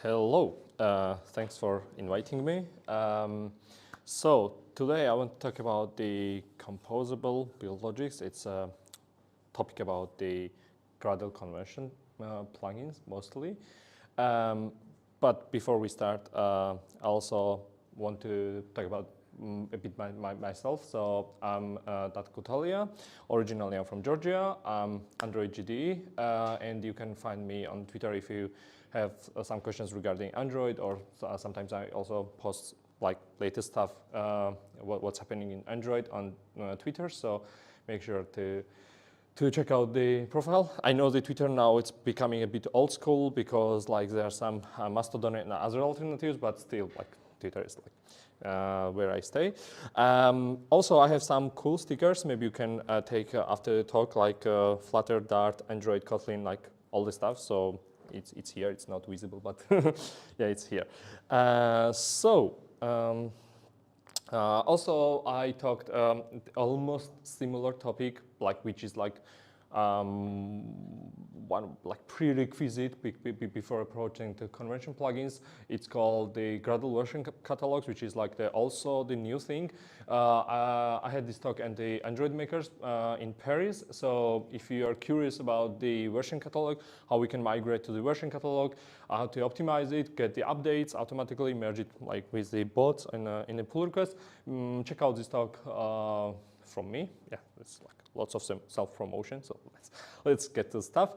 Hello, thanks for inviting me. So today I want to talk about the composable build logics. It's a topic about the Gradle conversion plugins mostly. But before we start, I also want to talk about a bit myself. So I'm Tato Kutalia. Originally, I'm from Georgia. I'm Android GDE, and you can find me on Twitter if you have some questions regarding Android, or sometimes I also post like latest stuff, what's happening in Android on Twitter. So make sure to check out the profile. I know the Twitter now it's becoming a bit old school because like there are some Mastodon and other alternatives, but still like Twitter is like where I stay. Also, I have some cool stickers. Maybe you can take after the talk, like Flutter, Dart, Android, Kotlin, like all the stuff. So it's here. It's not visible, but yeah, it's here. Also, I talked almost similar topic, like which is like one like prerequisite before approaching the convention plugins. It's called the Gradle version catalogs, which is like also the new thing. I had this talk at the Android makers in Paris. So if you are curious about the version catalog, how we can migrate to the version catalog, how to optimize it, get the updates, automatically merge it like with the bots in a pull request, check out this talk from me. Yeah, it's like lots of self-promotion, so let's get to stuff.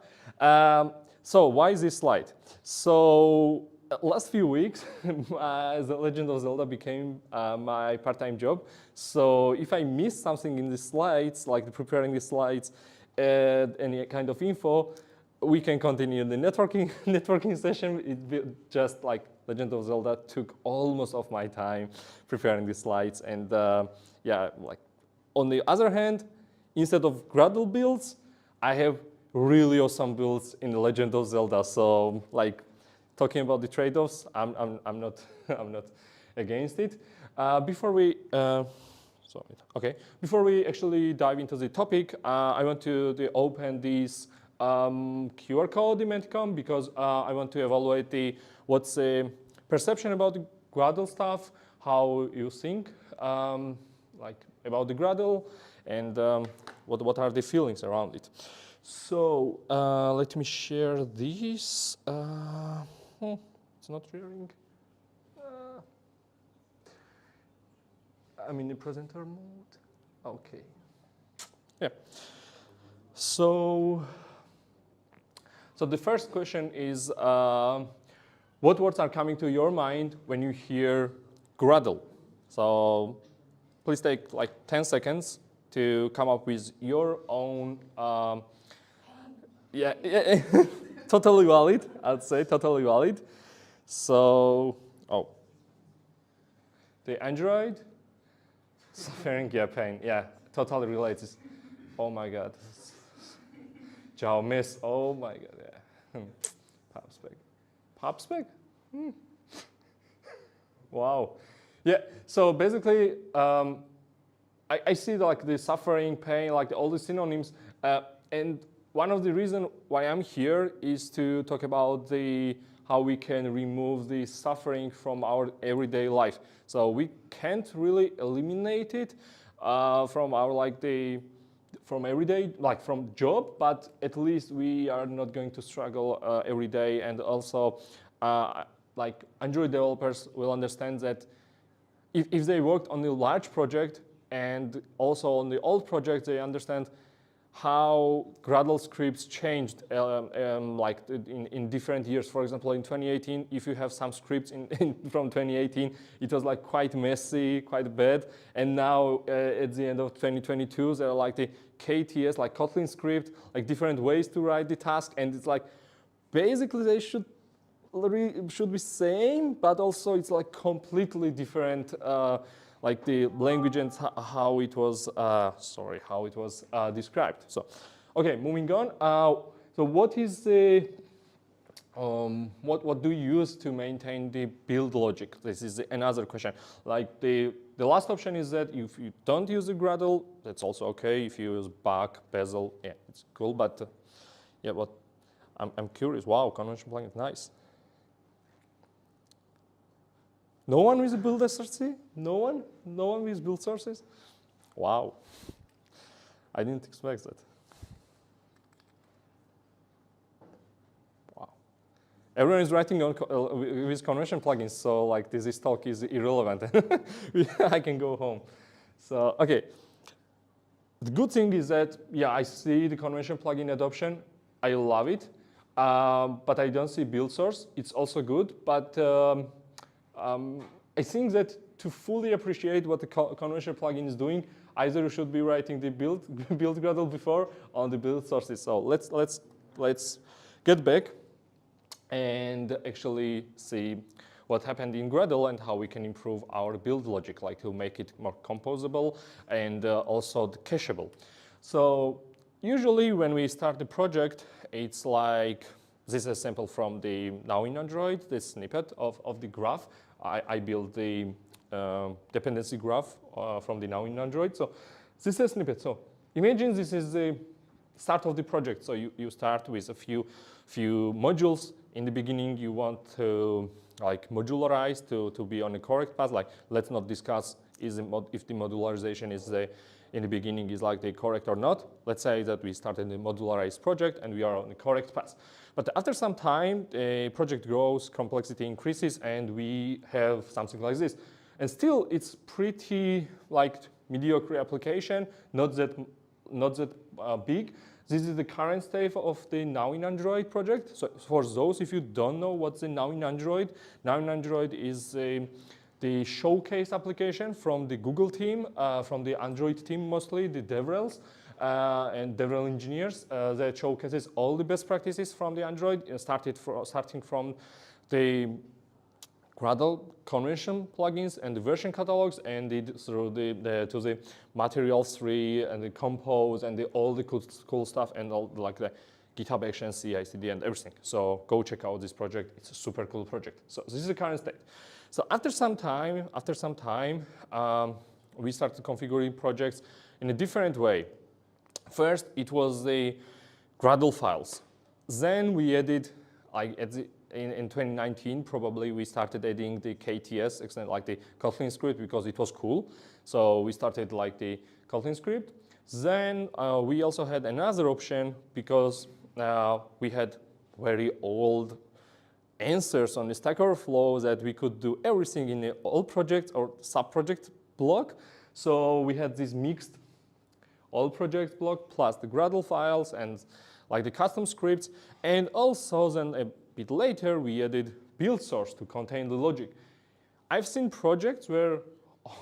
So why is this slide? So last few weeks, The Legend of Zelda became my part-time job. So if I miss something in the slides, like preparing the slides, any kind of info, we can continue the networking session. It just like Legend of Zelda took almost of my time preparing the slides, and yeah, like on the other hand, instead of Gradle builds, I have really awesome builds in The Legend of Zelda. So like talking about the trade-offs, I'm not I'm not against it. Before we actually dive into the topic, I want to open this QR code in Meetup because I want to evaluate what's the perception about the Gradle stuff, how you think like about the Gradle, and what are the feelings around it. So let me share this. It's not sharing. I'm in the presenter mode. Okay. Yeah. So the first question is, what words are coming to your mind when you hear Gradle? So please take like 10 seconds to come up with your own, yeah, totally valid, I'd say, totally valid. So, the Android, suffering, yeah, pain, yeah, totally relates. Oh my God. Ciao, miss, oh my God, yeah. PubSpec? Wow. Yeah, so basically, I see like the suffering, pain, like all the synonyms, and one of the reasons why I'm here is to talk about how we can remove the suffering from our everyday life. So we can't really eliminate it from our from everyday, like from job, but at least we are not going to struggle every day. And also, like Android developers will understand that if they worked on a large project and also on the old project, they understand how Gradle scripts changed like in different years. For example, in 2018, if you have some scripts from 2018, it was like quite messy, quite bad. And now at the end of 2022, there are like the KTS, like Kotlin script, like different ways to write the task. And it's like, basically they should be same, but also it's like completely different, like the language and how it was described. So, okay, moving on. So what is the what do you use to maintain the build logic? This is another question. Like the last option is that if you don't use the Gradle, that's also okay. If you use Bach, Bezel, yeah, it's cool. But yeah, I'm curious. Wow, convention plugin, nice. No one with build SRC? No one? No one with build sources? Wow. I didn't expect that. Wow. Everyone is writing on with convention plugins, so like this talk is irrelevant. I can go home. So, okay. The good thing is that, yeah, I see the convention plugin adoption. I love it, but I don't see build source. It's also good, but I think that to fully appreciate what the convention plugin is doing, either you should be writing the build Gradle before on the build sources. So let's get back and actually see what happened in Gradle and how we can improve our build logic, like to make it more composable and also cacheable. So usually when we start the project, it's like, this is a sample from the Now in Android, this snippet of the graph. I built the dependency graph from the Now in Android. So this is a snippet. So imagine this is the start of the project. So you start with a few modules. In the beginning, you want to like modularize to be on the correct path. Like, let's not discuss if the modularization is in the beginning is like the correct or not. Let's say that we started a modularized project and we are on the correct path. But after some time, the project grows, complexity increases, and we have something like this. And still, it's pretty like mediocre application, not that big. This is the current state of the Now in Android project. So for those, if you don't know what's the Now in Android is the showcase application from the Google team, from the Android team mostly, the DevRels and DevRel engineers that showcases all the best practices from the Android, starting from the Gradle convention plugins and the version catalogs, and through to the materials tree and the compose and all the cool stuff and all like the GitHub Actions, CI/CD and everything. So go check out this project. It's a super cool project. So this is the current state. So after some time, we started configuring projects in a different way. First, it was the Gradle files. Then we added, like in 2019, probably we started adding the KTS, like the Kotlin script, because it was cool. So we started like the Kotlin script. Then we also had another option because we had very old answers on the Stack Overflow that we could do everything in the all project or sub-project block. So we had this mixed all project block plus the Gradle files and like the custom scripts. And also then a bit later, we added build source to contain the logic. I've seen projects where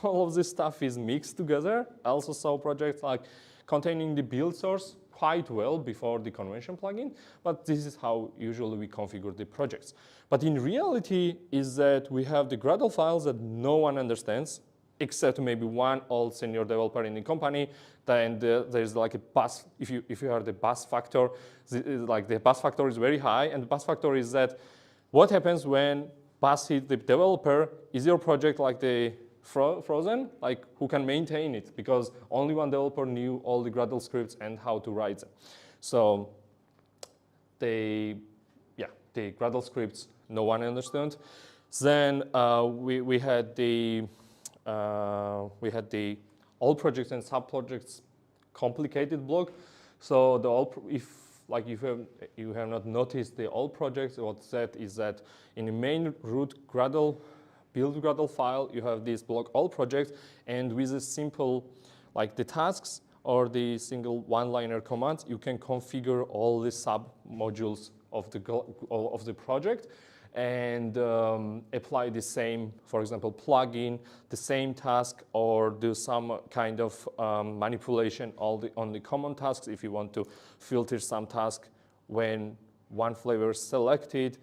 all of this stuff is mixed together. I also saw projects like containing the build source quite well before the convention plugin, but this is how usually we configure the projects. But in reality is that we have the Gradle files that no one understands, except maybe one old senior developer in the company. Then there's like a bus, if you are the bus factor, like the bus factor is very high, and the bus factor is that what happens when bus hits the developer, is your project like the frozen, like who can maintain it, because only one developer knew all the Gradle scripts and how to write them. So the Gradle scripts no one understood. Then we had the all projects and sub-projects complicated block. So if you have not noticed the all projects, what's that is that in the main root Gradle build Gradle file, you have this block all projects, and with a simple, like the tasks or the single one-liner commands, you can configure all the sub-modules of the project and apply the same, for example, plugin, the same task, or do some kind of manipulation on the common tasks if you want to filter some task when one flavor is selected,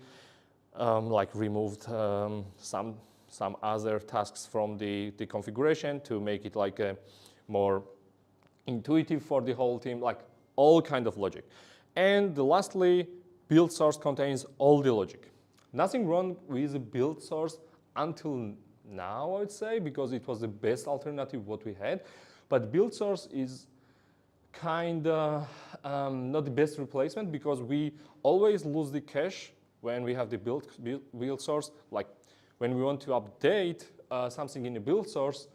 like removed some other tasks from the configuration to make it like a more intuitive for the whole team, like all kind of logic. And lastly, build source contains all the logic. Nothing wrong with the build source until now, I would say, because it was the best alternative what we had. But build source is kind of not the best replacement, because we always lose the cache when we have the build source. Like when we want to update something in the build source,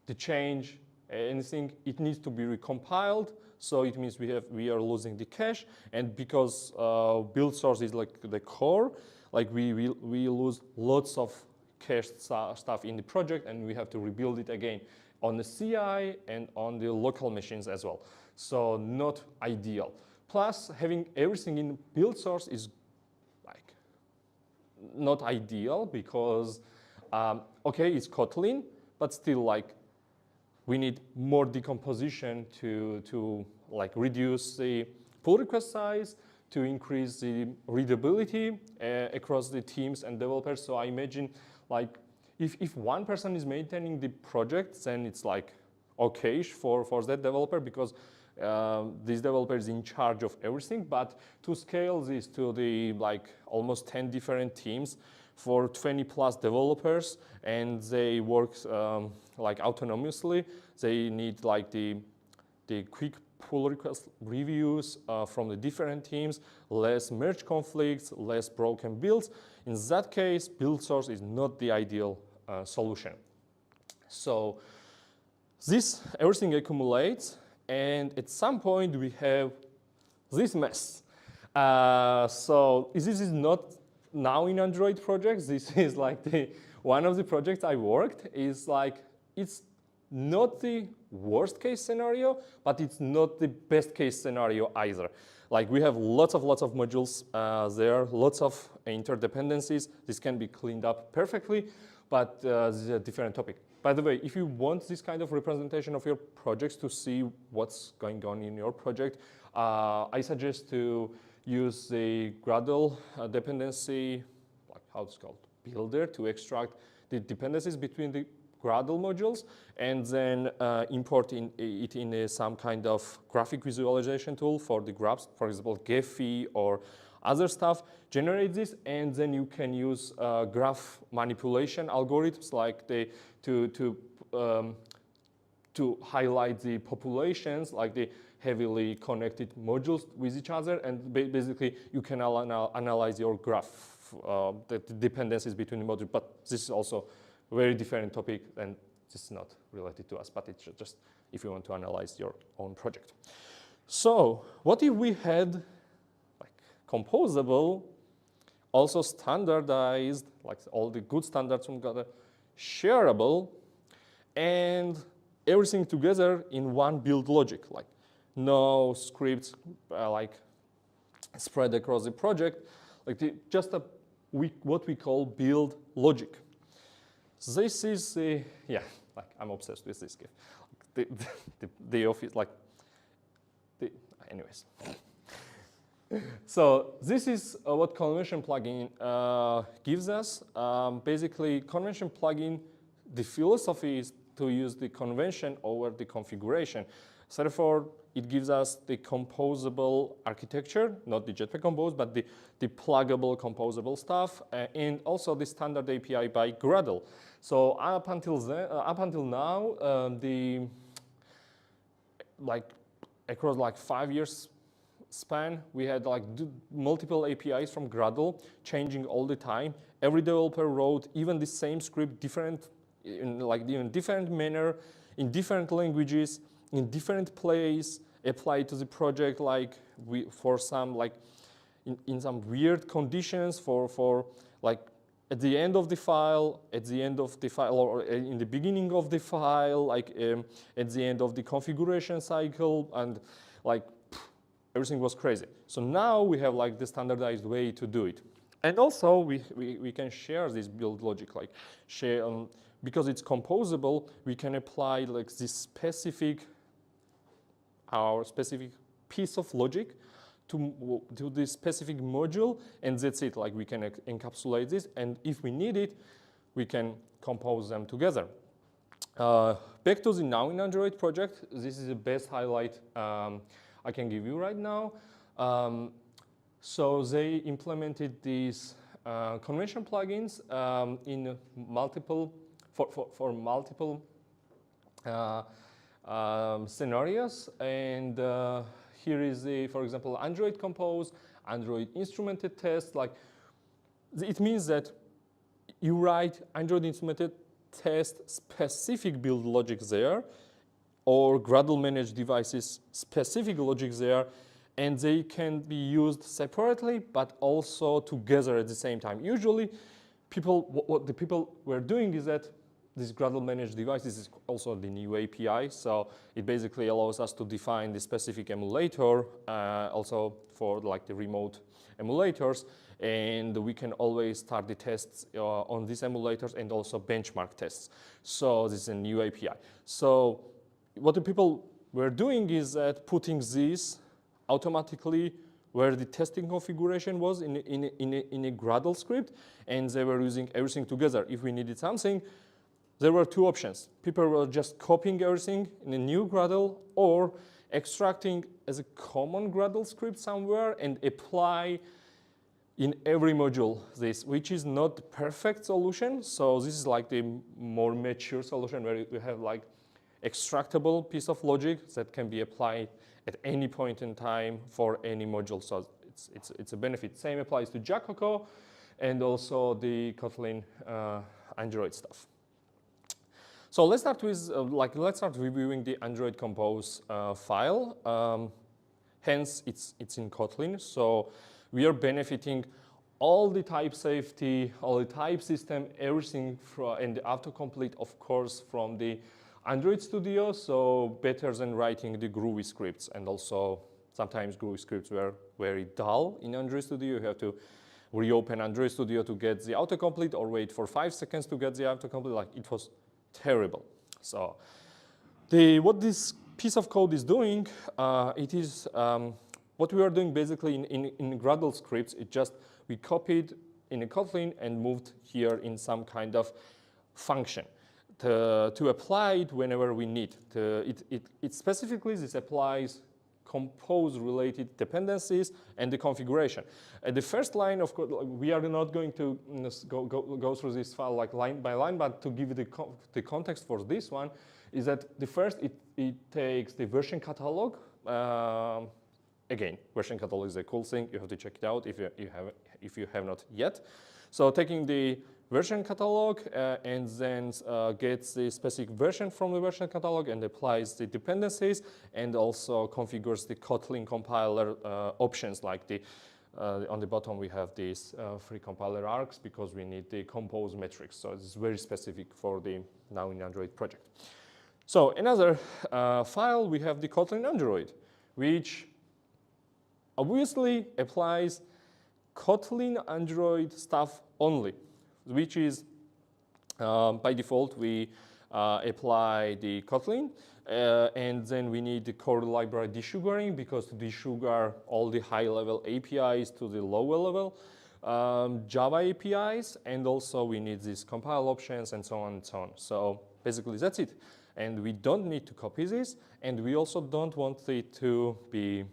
the change, anything, it needs to be recompiled. So it means we are losing the cache, and because build source is like the core, like we lose lots of cached stuff in the project, and we have to rebuild it again on the CI and on the local machines as well. So not ideal. Plus, having everything in build source is like not ideal because okay, it's Kotlin, but still like we need more decomposition to like reduce the pull request size, to increase the readability across the teams and developers. So I imagine like if one person is maintaining the project, then it's like okay for that developer because this developer is in charge of everything. But to scale this to the like almost 10 different teams for 20 plus developers, and they work like autonomously, they need like the quick pull request reviews from the different teams, less merge conflicts, less broken builds. In that case, build source is not the ideal solution. So this everything accumulates, and at some point we have this mess. So this is not now in Android projects. This is like one of the projects I worked is like, it's not the worst case scenario, but it's not the best case scenario either. Like we have lots of modules there, lots of interdependencies. This can be cleaned up perfectly, but this is a different topic. By the way, if you want this kind of representation of your projects to see what's going on in your project, I suggest to use the Gradle dependency, like how it's called, builder, to extract the dependencies between the Gradle modules, and then import it in some kind of graphic visualization tool for the graphs, for example, Gephi or other stuff. Generate this, and then you can use graph manipulation algorithms like to highlight the populations, like the heavily connected modules with each other, and basically you can analyze your graph, the dependencies between the modules. But this is also a very different topic, and this is not related to us, but it's just if you want to analyze your own project. So what if we had like composable, also standardized, like all the good standards from Gradle, shareable, and everything together in one build logic, like no scripts like spread across the project, like what we call build logic. This is yeah, like I'm obsessed with this GIF. The office, like anyways. So this is what convention plugin gives us. Basically, convention plugin, the philosophy is to use the convention over the configuration. So therefore, it gives us the composable architecture, not the Jetpack Compose, but the pluggable composable stuff, and also the standard API by Gradle. So up until now, across like 5 years span, we had like multiple APIs from Gradle changing all the time. Every developer wrote even the same script in different manner, in different languages, in different place, applied to the project for some in some weird conditions for like at the end of the file, or in the beginning of the file, at the end of the configuration cycle, and everything was crazy. So now we have like the standardized way to do it. And also we can share this build logic, because it's composable, we can apply like this our specific piece of logic to this specific module, and that's it. Like we can encapsulate this, and if we need it, we can compose them together. Back to the Now in Android project, this is the best highlight I can give you right now. So they implemented these convention plugins in multiple scenarios, and here is for example, Android Compose, Android instrumented test. Like it means that you write Android implemented test specific build logic there, or Gradle managed devices specific logic there, and they can be used separately but also together at the same time. Usually, what the people were doing is that this Gradle managed devices is also the new API, so it basically allows us to define the specific emulator, also for like the remote emulators, and we can always start the tests on these emulators and also benchmark tests. So this is a new API. So what the people were doing is that putting this automatically where the testing configuration was in a Gradle script, and they were using everything together. If we needed something, there were two options. People were just copying everything in a new Gradle or extracting as a common Gradle script somewhere and apply in every module this, which is not the perfect solution. So this is like the more mature solution where we have like extractable piece of logic that can be applied at any point in time for any module. So it's a benefit. Same applies to Choco and also the Kotlin Android stuff. So let's start with let's start reviewing the Android Compose file. Hence, it's in Kotlin. So we are benefiting all the type safety, all the type system, everything and the autocomplete, of course, from the Android Studio. So better than writing the Groovy scripts, and also sometimes Groovy scripts were very dull in Android Studio. You have to reopen Android Studio to get the autocomplete or wait for 5 seconds to get the autocomplete. Like it was terrible. So what this piece of code is doing, it is what we are doing basically in Gradle scripts. It just we copied in a Kotlin and moved here in some kind of function to apply it whenever we need. It specifically this applies compose related dependencies and the configuration. At the first line, of course, we are not going to go through this file like line by line, but to give you the context for this one is that the first it takes the version catalog. Again, version catalog is a cool thing. You have to check it out if you have not yet. So taking the version catalog and then gets the specific version from the version catalog and applies the dependencies and also configures the Kotlin compiler options like on the bottom we have these free compiler args because we need the compose metrics. So it's very specific for the now in Android project. So another file we have the Kotlin Android, which obviously applies Kotlin Android stuff only, which is by default we apply the Kotlin and then we need the core library desugaring because to desugar all the high-level APIs to the lower level Java APIs, and also we need these compile options and so on and so on. So basically that's it. And we don't need to copy this, and we also don't want it to be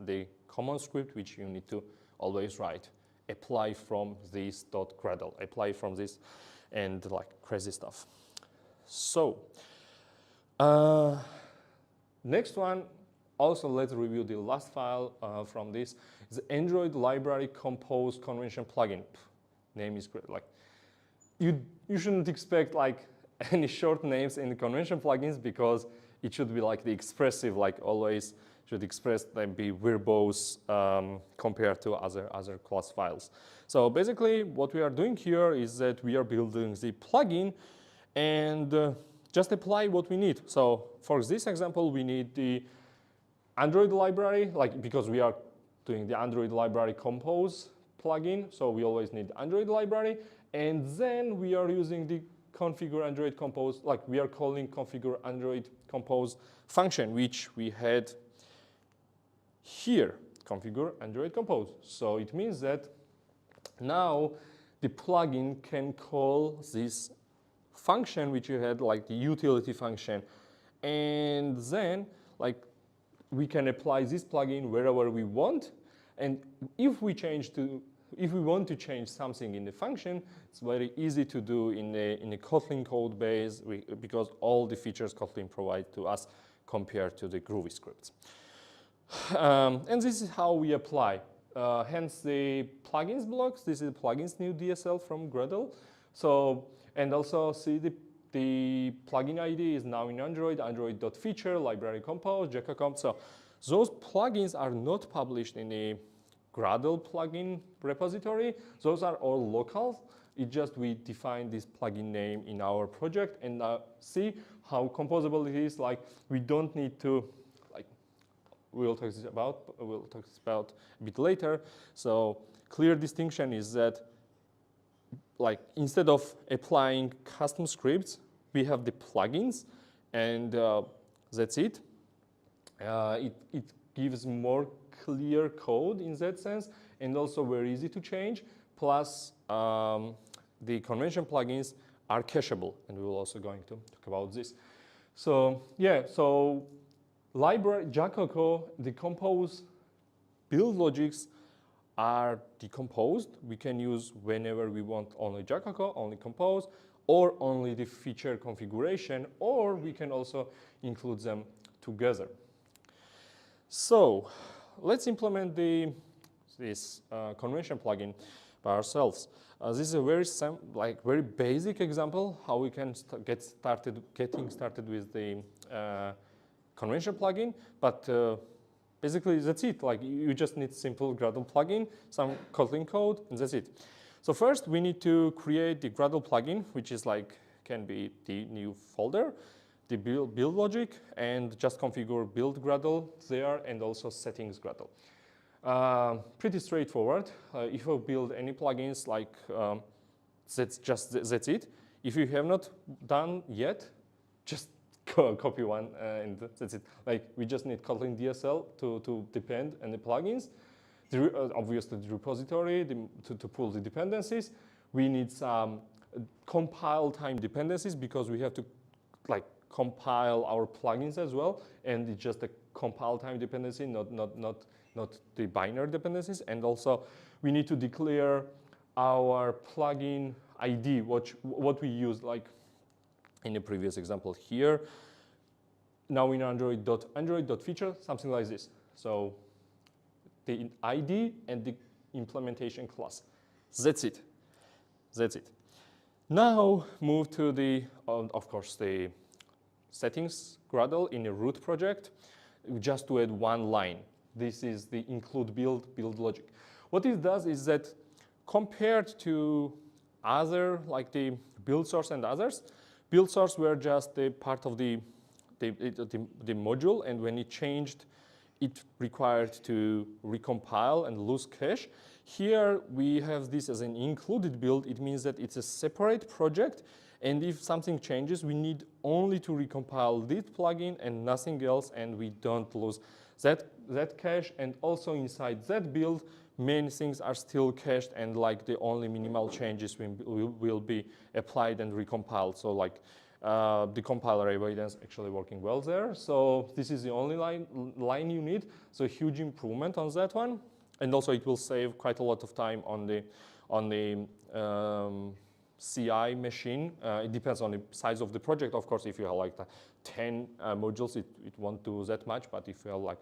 the common script which you need to always write. Apply from this .gradle, apply from this, and like crazy stuff. So next one, also let's review the last file from this. It's the Android library compose convention plugin. Name is great. Like you shouldn't expect like any short names in the convention plugins because it should be like the expressive, like always should express them be verbose compared to other class files. So basically what we are doing here is that we are building the plugin and just apply what we need. So for this example, we need the Android library, like because we are doing the Android library compose plugin, so we always need the Android library, and then we are using the configure Android compose, like we are calling configure Android compose function, which we had here, configure Android compose. So it means that now the plugin can call this function which you had, like the utility function, and then like we can apply this plugin wherever we want. And if we want to change something in the function, it's very easy to do in a Kotlin code base because all the features Kotlin provides to us compared to the Groovy scripts. And this is how we apply. Hence the plugins blocks. This is plugins new DSL from Gradle. So, and also see the plugin ID is now in Android, android.feature, library compose, Choco. So those plugins are not published in the Gradle plugin repository. Those are all local. It's just we define this plugin name in our project and see how composable it is. Like we don't need to, like we'll talk about a bit later. So clear distinction is that like instead of applying custom scripts, we have the plugins, and that's it. It gives more clear code in that sense, and also very easy to change. Plus, the convention plugins are cacheable, and we will also going to talk about this. So yeah, so library Choco, the compose build logics are decomposed. We can use whenever we want only Choco, only compose, or only the feature configuration, or we can also include them together. So let's implement this convention plugin by ourselves. This is a very basic example how we can getting started with the convention plugin, but basically that's it. Like you just need simple Gradle plugin, some Kotlin code, and that's it. So first we need to create the Gradle plugin, which is like can be the new folder, the build logic, and just configure build Gradle there, and also settings Gradle. Pretty straightforward. If you build any plugins, like that's it. If you have not done yet, just copy one and that's it. Like we just need Kotlin DSL to depend on the plugins. Obviously the repository to pull the dependencies. We need some compile time dependencies because we have to like compile our plugins as well, and it's just a compile time dependency, not the binary dependencies. And also we need to declare our plugin ID, what we use, like in the previous example here. Now in android.feature, something like this. So the ID and the implementation class. That's it. That's it. Now move to the, of course, the settings Gradle in a root project, just to add one line. This is the include build logic. What it does is that compared to other, like the build source and others, build source were just a part of the module, and when it changed, it required to recompile and lose cache. Here we have this as an included build. It means that it's a separate project, and if something changes, we need only to recompile this plugin and nothing else, and we don't lose that cache. And also inside that build, many things are still cached, and like the only minimal changes will be applied and recompiled. So like the compiler avoidance actually working well there. So this is the only line you need. So a huge improvement on that one, and also it will save quite a lot of time on the CI machine. It depends on the size of the project. Of course, if you have like 10 modules, it won't do that much. But if you have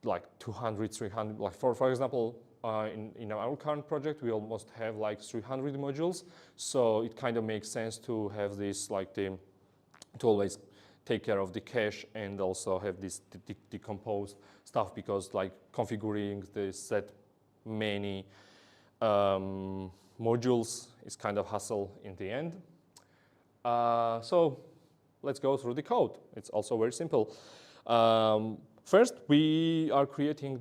like 200, 300, like for example, in our current project, we almost have like 300 modules. So it kind of makes sense to have this to always take care of the cache and also have this decomposed stuff, because like configuring that many modules is kind of hassle in the end. So let's go through the code. It's also very simple. First, we are creating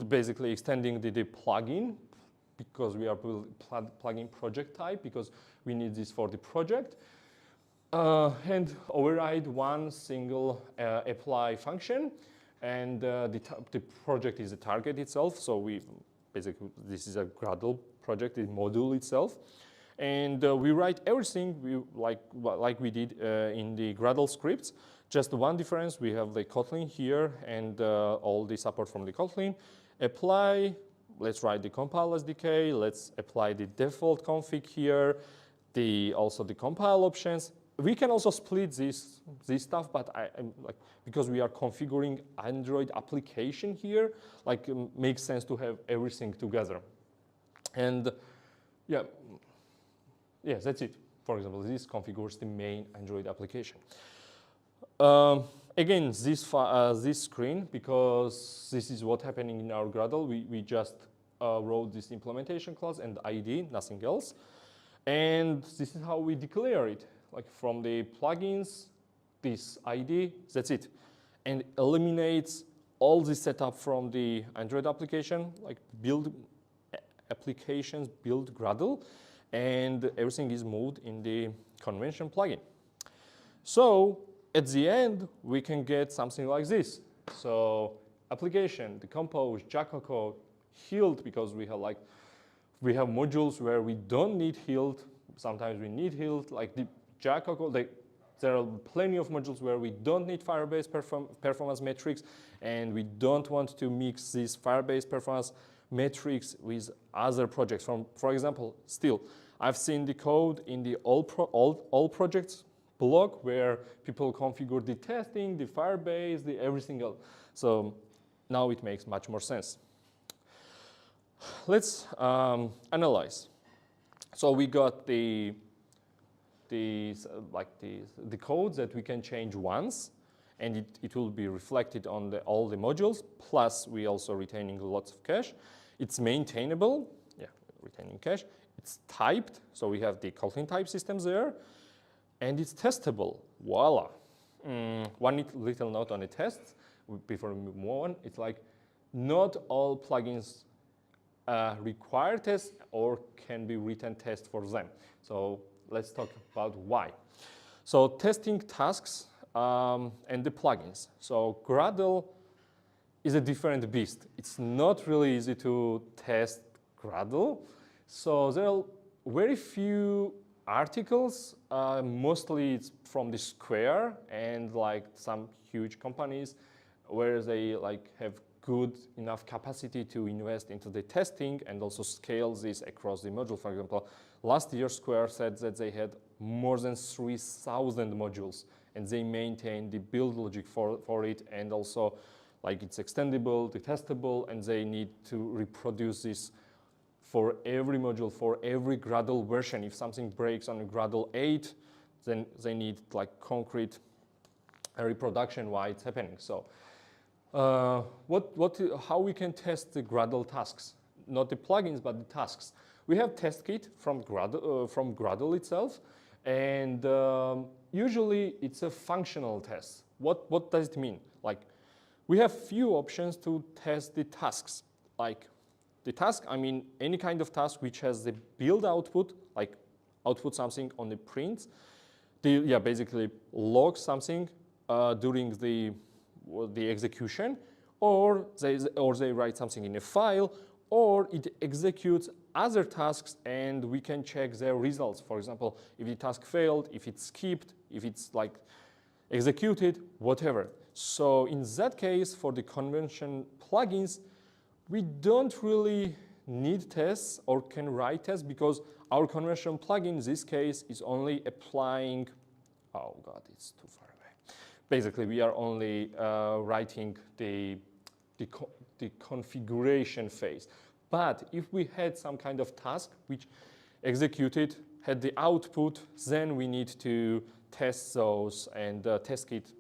basically extending the plugin, because we are plugin project type, because we need this for the project. And override one single apply function, and the project is a target itself. So this is a Gradle project, the module itself. And we write everything like we did in the Gradle scripts. Just one difference, we have the Kotlin here and all the support from the Kotlin. Apply, let's write the compile SDK, let's apply the default config here, also the compile options. We can also split this stuff, but because we are configuring Android application here, makes sense to have everything together. And yeah, that's it. for example, this configures the main Android application. Again, this screen, because this is what's happening in our Gradle, we just wrote this implementation class and ID, nothing else. And this is how we declare it. Like from the plugins, this ID, that's it. And eliminates all the setup from the Android application, like build applications, build Gradle, and everything is moved in the convention plugin. So at the end, we can get something like this. So application, the compose, Choco, healed, because we have modules where we don't need healed. Sometimes we need healed, like the Choco. There are plenty of modules where we don't need Firebase performance metrics, and we don't want to mix these Firebase performance metrics with other projects. For example, still, I've seen the code in the all projects blog where people configure the testing, the Firebase, the everything else. So now it makes much more sense. Let's analyze. So we got the code that we can change once, and it will be reflected on all the modules, plus we also retaining lots of cache. It's maintainable, retaining cache. It's typed, so we have the Kotlin type systems there, and it's testable. Voila. One little note on the tests before we move on. It's like not all plugins require tests or can be written tests for them. So let's talk about why. So testing tasks and the plugins. So Gradle is a different beast. It's not really easy to test Gradle. So there are very few articles. Mostly it's from the Square and like some huge companies where they have good enough capacity to invest into the testing and also scale this across the module. For example, last year Square said that they had more than 3,000 modules and they maintain the build logic for it, and also like it's extendable, the testable, and they need to reproduce this for every module, for every Gradle version. If something breaks on a Gradle 8, then they need like concrete reproduction why it's happening. So how we can test the Gradle tasks? Not the plugins, but the tasks. We have test kit from Gradle itself, and usually it's a functional test. What does it mean? Like, we have few options to test the tasks. Like the task, I mean any kind of task which has the build output, like output something on the print. Basically log something during the execution, or they write something in a file, or it executes other tasks and we can check their results. For example, if the task failed, if it's skipped, if it's like executed, whatever. So in that case, for the convention plugins, we don't really need tests or can write tests because our convention plugin in this case is only applying, oh God, it's too far away. Basically, we are only writing the configuration phase. But if we had some kind of task which executed, had the output, then we need to test those, and test kit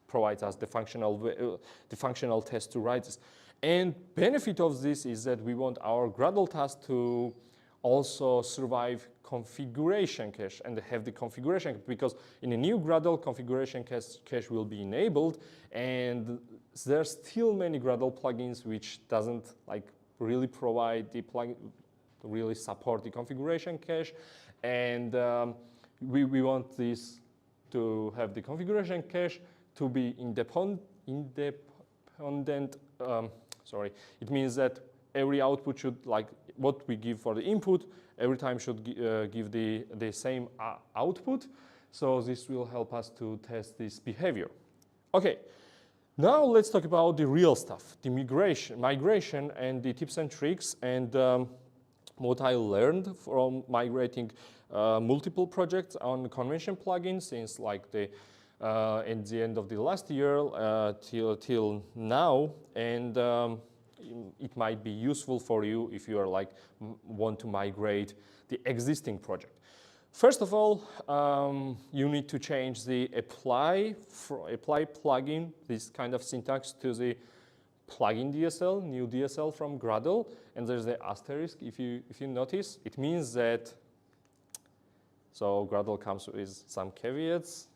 provides us the functional test to write this. And benefit of this is that we want our Gradle task to also survive configuration cache and have the configuration, because in a new Gradle, configuration cache will be enabled, and there's still many Gradle plugins which doesn't like really provide the plugin, really support the configuration cache, and we want this to have the configuration cache to be independent. It means that every output should, like what we give for the input, every time should give the same output. So this will help us to test this behavior. Okay, now let's talk about the real stuff, the migration and the tips and tricks, and what I learned from migrating multiple projects on convention plugins since like at the end of the last year till now, and it might be useful for you if you are like want to migrate the existing project. First of all, you need to change the apply plugin, this kind of syntax, to the plugin DSL, new DSL from Gradle, and there's the asterisk. If you notice, it means that. So Gradle comes with some caveats.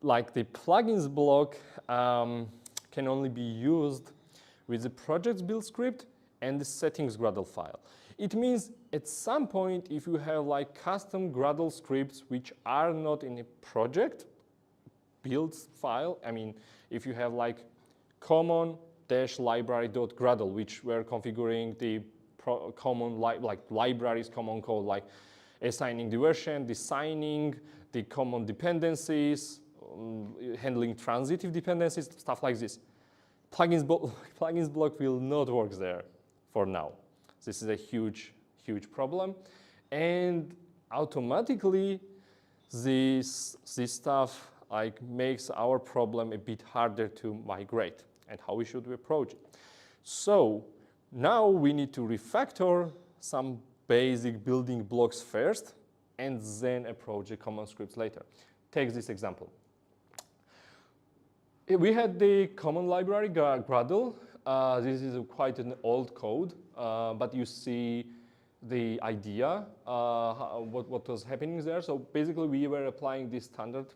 Like the plugins block can only be used with the project's build script and the settings Gradle file. It means at some point, if you have like custom Gradle scripts which are not in a project build file, I mean, if you have like common-library.gradle, which we're configuring the common libraries, common code, like assigning the version, designing the common dependencies, handling transitive dependencies, stuff like this. Plugins block will not work there for now. This is a huge, huge problem. And automatically, this stuff like makes our problem a bit harder to migrate. And how we should approach it. So now we need to refactor some basic building blocks first, and then approach the common scripts later. Take this example. We had the common library Gradle. This is quite an old code, but you see the idea, what was happening there. So basically, we were applying the standard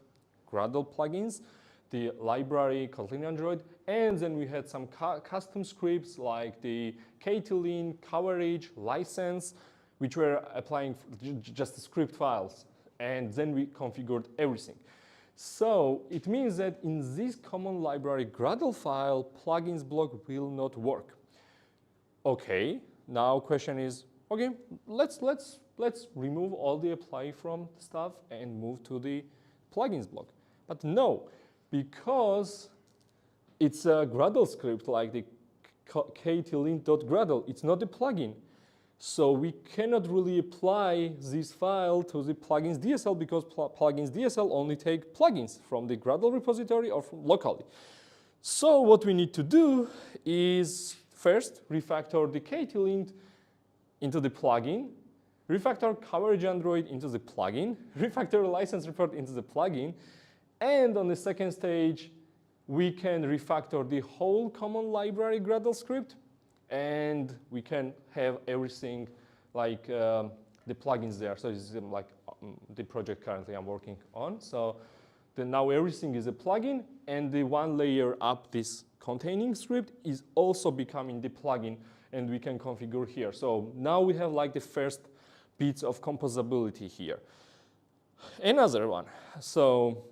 Gradle plugins, the library, Kotlin Android, and then we had some custom scripts like the KTLin, coverage, license, which were applying just the script files. And then we configured everything. So it means that in this common library Gradle file, plugins block will not work. Okay, now question is, okay, let's remove all the apply from stuff and move to the plugins block. But no, because it's a Gradle script like the ktlint.gradle, it's not a plugin. So we cannot really apply this file to the plugins DSL because plugins DSL only take plugins from the Gradle repository or from locally. So what we need to do is first refactor the ktlint into the plugin, refactor coverage Android into the plugin, refactor license report into the plugin, and on the second stage, we can refactor the whole common library Gradle script, and we can have everything like the plugins there. So this is like the project currently I'm working on. So now everything is a plugin, and the one layer up, this containing script, is also becoming the plugin, and we can configure here. So now we have like the first bits of composability here. Another one. So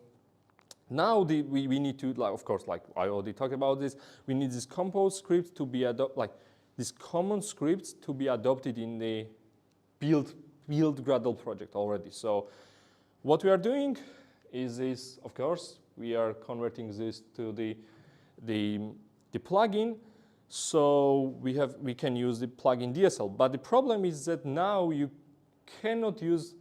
now we need to, like, of course, like I already talked about this, we need this compose script to be adopted, like these common scripts to be adopted in the build Gradle project already. So what we are doing is this, of course, we are converting this to the plugin. So we can use the plugin DSL. But the problem is that now you cannot use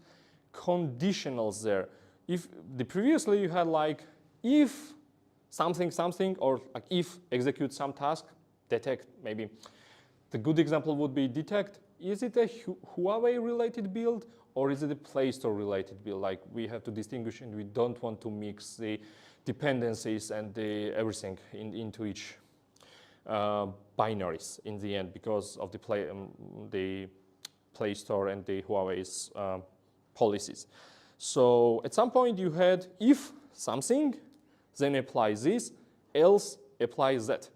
conditionals there. If previously you had like if something or like if execute some task, detect maybe. The good example would be detect, is it a Huawei related build or is it a Play Store related build? Like we have to distinguish, and we don't want to mix the dependencies and everything into each binaries in the end because of the Play Store and the Huawei's policies. So at some point you had if something, then apply this, else apply that.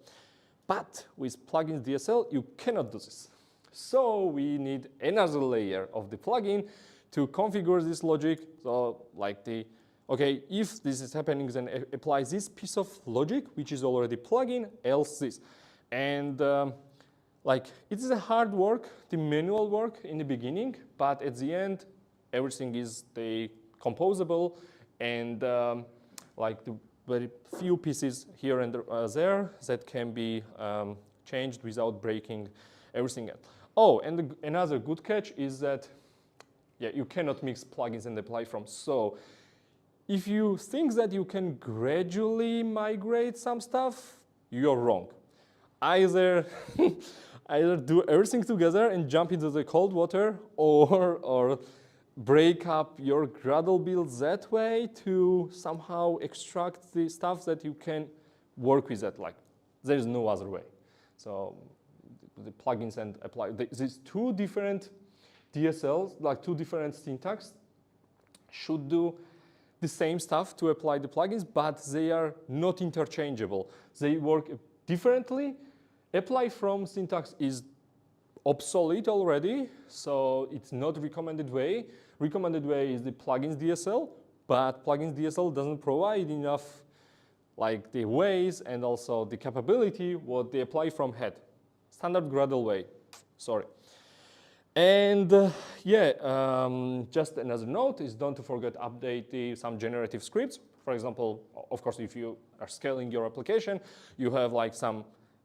But with plugins DSL, you cannot do this. So we need another layer of the plugin to configure this logic. So like okay, if this is happening, then apply this piece of logic, which is already plugin, else this. And like it is a hard work, the manual work in the beginning, but at the end, everything is the composable and like the very few pieces here and there that can be changed without breaking everything else. Oh, and another good catch is that you cannot mix plugins and apply from. So if you think that you can gradually migrate some stuff, you're wrong. Either do everything together and jump into the cold water, or break up your Gradle builds that way to somehow extract the stuff that you can work with that. Like, there's no other way. So the plugins and apply, these two different DSLs, like two different syntax, should do the same stuff to apply the plugins, but they are not interchangeable. They work differently. Apply from syntax is obsolete already, so it's not recommended way. Recommended way is the plugins DSL, but plugins DSL doesn't provide enough like the ways and also the capability what the apply from had. Standard Gradle way, sorry. And just another note is don't forget update some generative scripts. For example, of course, if you are scaling your application, you have like some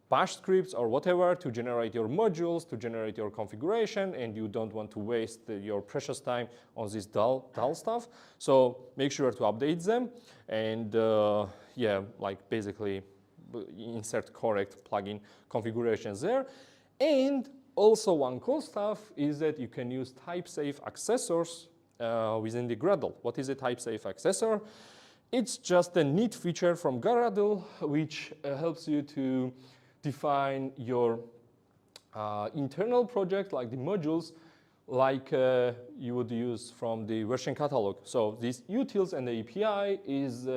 bash scripts or whatever to generate your modules, to generate your configuration, and you don't want to waste your precious time on this dull stuff. So make sure to update them and like basically insert correct plugin configurations there. And also one cool stuff is that you can use type-safe accessors within the Gradle. What is a type-safe accessor? It's just a neat feature from Gradle which helps you to define your internal project, like the modules, like you would use from the version catalog. So these utils and the API is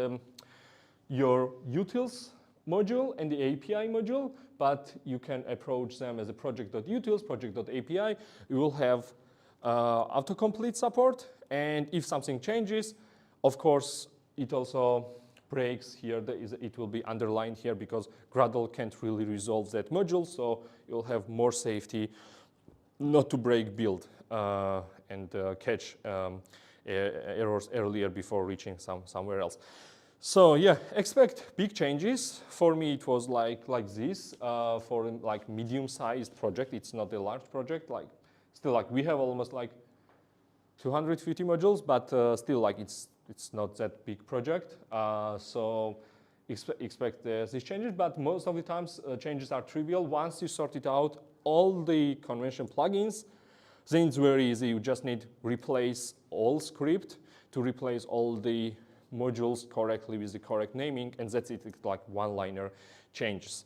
your utils module and the API module, but you can approach them as a project.utils, project.api. You will have autocomplete support, and if something changes, of course, it also breaks here. It will be underlined here because Gradle can't really resolve that module, so you'll have more safety not to break build and catch errors earlier before reaching somewhere else. So yeah, expect big changes. For me, it was like this for like medium-sized project. It's not a large project. Like still, like we have almost like 250 modules, but still, like it's not that big project. So expect these changes. But most of the times, changes are trivial. Once you sort it out, all the convention plugins, then it's very easy. You just need replace all script to replace all the modules correctly with the correct naming, and that's it. It's like one-liner changes.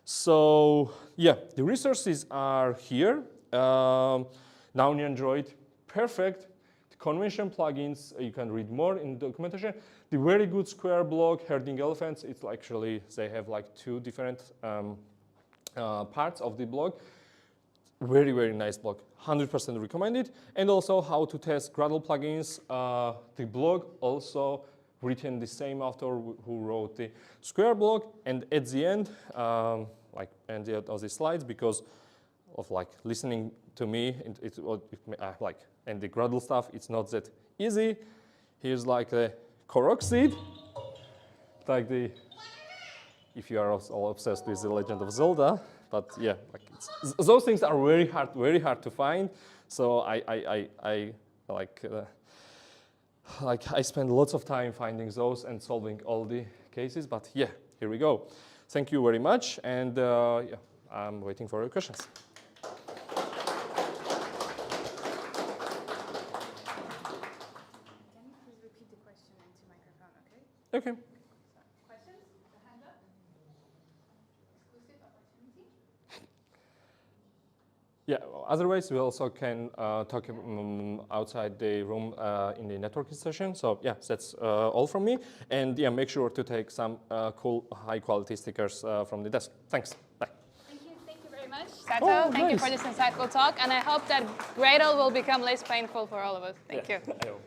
So yeah, the resources are here. Now in Android, perfect. The convention plugins, you can read more in the documentation. The very good Square blog, Herding Elephants, it's actually, they have like two different parts of the blog. Very, very nice blog, 100% recommended. And also how to test Gradle plugins. The blog also written the same author who wrote the Square blog, and at the end, like at the end of the slides, because of like listening to me, and the Gradle stuff, it's not that easy. Here's like the Korok seed, like the, if you are all obsessed with the Legend of Zelda, but yeah, like those things are very hard to find. So I spend lots of time finding those and solving all the cases, but yeah, here we go. Thank you very much, and yeah, I'm waiting for your questions. Can you please repeat the question into microphone, okay? Okay. So, questions? The hand up? Exclusive opportunity? Yeah, otherwise we also can talk outside the room in the networking session. So yeah, that's all from me. And yeah, make sure to take some cool high quality stickers from the desk. Thanks, bye. Thank you very much, Tato. Thank you for this insightful talk, and I hope that Gradle will become less painful for all of us. Thank you. I hope.